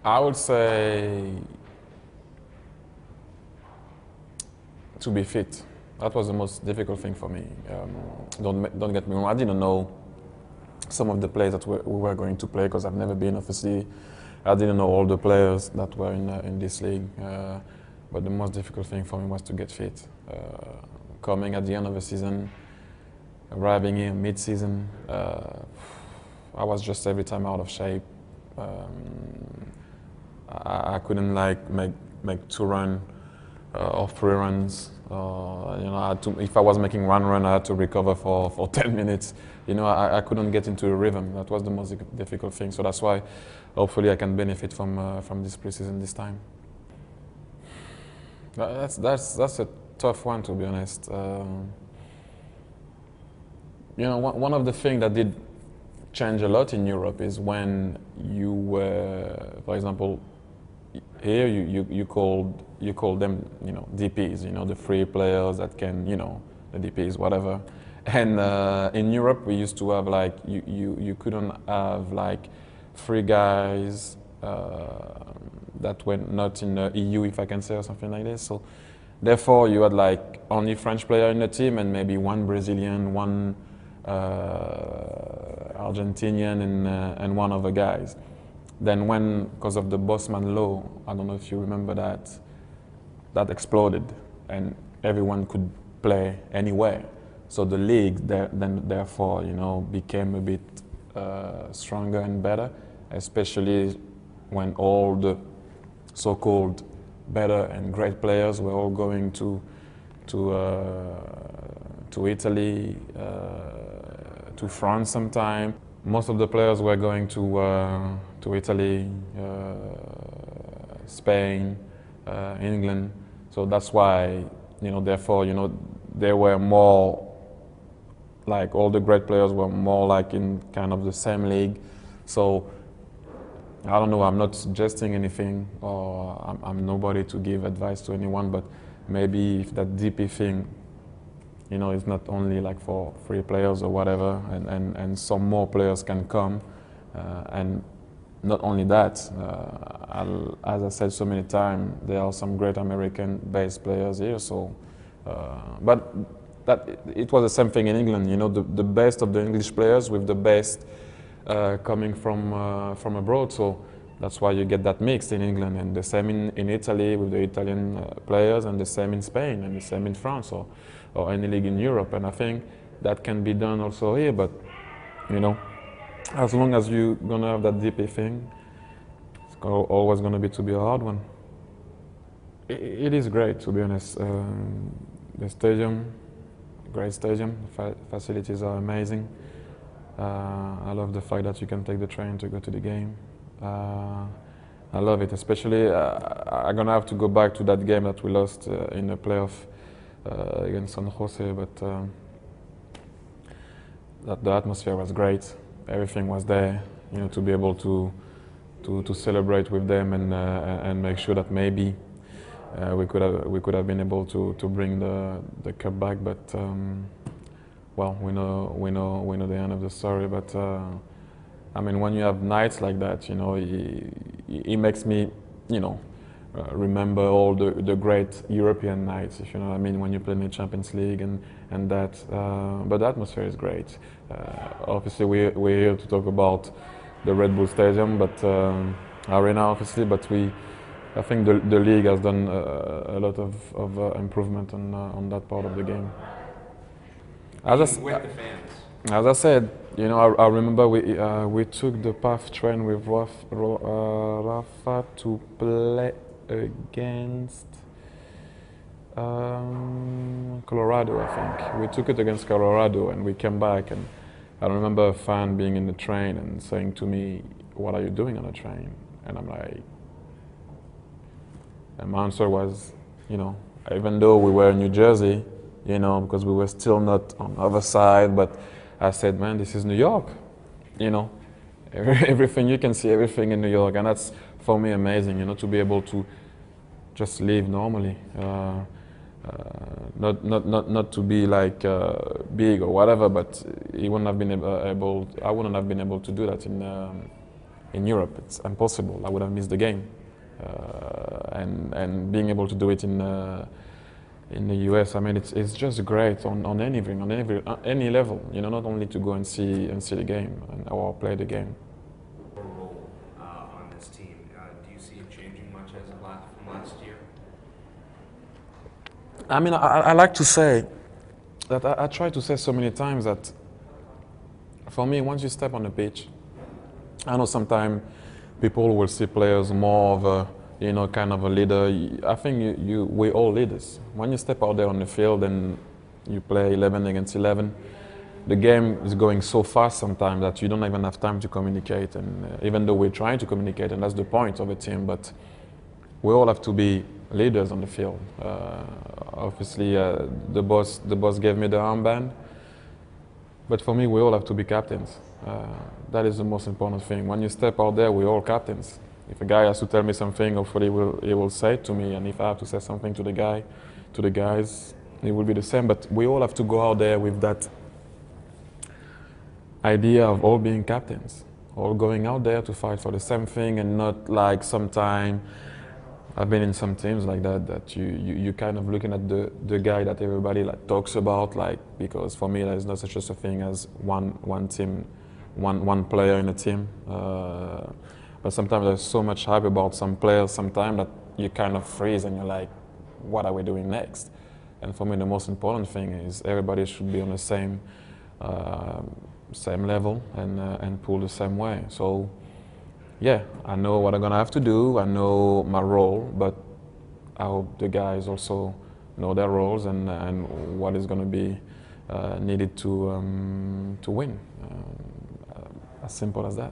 I would say to be fit. That was the most difficult thing for me. Don't get me wrong. I didn't know some of the players that we were going to play because I've never been. Obviously, I didn't know all the players that were in this league. But the most difficult thing for me was to get fit. Coming at the end of the season, arriving here mid-season, I was just every time out of shape. I couldn't like make 2 runs or 3 runs. I had to, if I was making 1 run, I had to recover for 10 minutes. I couldn't get into a rhythm. That was the most difficult thing. So that's why, hopefully, I can benefit from this preseason this time. That's a tough one, to be honest. One of the things that did change a lot in Europe is when you were, for example, here you called them DPs, the free players that can, the DPs, whatever. And in Europe we used to have like you couldn't have like 3 guys that were not in the EU, if I can say, or something like this. So therefore you had like only French player in the team and maybe 1 Brazilian, 1 Argentinian, and 1 other guys. Then when, because of the Bosman law, I don't know if you remember that exploded and everyone could play anywhere. So the league therefore, became a bit stronger and better, especially when all the so-called better and great players were all going to Italy, to France sometime. Most of the players were going to Italy, Spain, England. So that's why, therefore, they were more like, all the great players were more like in kind of the same league. So I don't know, I'm not suggesting anything, or I'm nobody to give advice to anyone, but maybe if that DP thing, it's not only like for free players or whatever, and some more players can come. And not only that, as I said so many times, there are some great American-based players here. So, but it was the same thing in England. The best of the English players with the best coming from abroad. So that's why you get that mix in England, and the same in Italy with the Italian players, and the same in Spain, and the same in France, or any league in Europe. And I think that can be done also here. But as long as you're gonna have that DP thing, it's always gonna be a hard one. It is great, to be honest. The stadium, great stadium. The facilities are amazing. I love the fact that you can take the train to go to the game. I love it, especially I'm gonna have to go back to that game that we lost in the playoff against San Jose, but the atmosphere was great. Everything was there, to be able to celebrate with them and make sure that maybe we could have been able to bring the cup back, but well, we know the end of the story. But I mean, when you have nights like that, it makes me, remember all the great European nights, if you know what I mean, when you play in the Champions League and that. But the atmosphere is great. Obviously, we're here to talk about the Red Bull Stadium, but arena, obviously. But I think the league has done a lot of improvement on that part of the game. With the fans. As I said, I remember we took the PAF train with Rafa to play against Colorado, I think. We took it against Colorado and we came back, and I remember a fan being in the train and saying to me, "What are you doing on the train?" And I'm like, and my answer was, even though we were in New Jersey, because we were still not on the other side, but I said, man, this is New York, everything, you can see everything in New York, and that's, for me, amazing, to be able to just live normally, not to be like big or whatever, but I wouldn't have been able to do that in Europe. It's impossible. I would have missed the game. And being able to do it in the US, I mean, it's just great on anything, on any level. You know, not only to go and see the game or play the game. Your role on this team, do you see it changing much as from last year? I mean, I like to say that I try to say so many times that for me, once you step on the pitch, I know sometimes people will see players more of a, you know, kind of a leader. I think we're all leaders. When you step out there on the field and you play 11 against 11, the game is going so fast sometimes that you don't even have time to communicate. And even though we're trying to communicate, and that's the point of a team, but we all have to be leaders on the field. Obviously, the boss gave me the armband, but for me, we all have to be captains. That is the most important thing. When you step out there, we're all captains. If a guy has to tell me something, hopefully he will say it to me, and if I have to say something to the guys, it will be the same. But we all have to go out there with that idea of all being captains, all going out there to fight for the same thing, and not like sometime. I've been in some teams like that you kind of looking at the guy that everybody like talks about, like, because for me there's not such a thing as one team, one player in a team. But sometimes there's so much hype about some players sometimes that you kind of freeze and you're like, what are we doing next? And for me the most important thing is everybody should be on the same level and pull the same way. So yeah, I know what I'm gonna have to do. I know my role, but I hope the guys also know their roles and what is gonna be needed to win. As simple as that.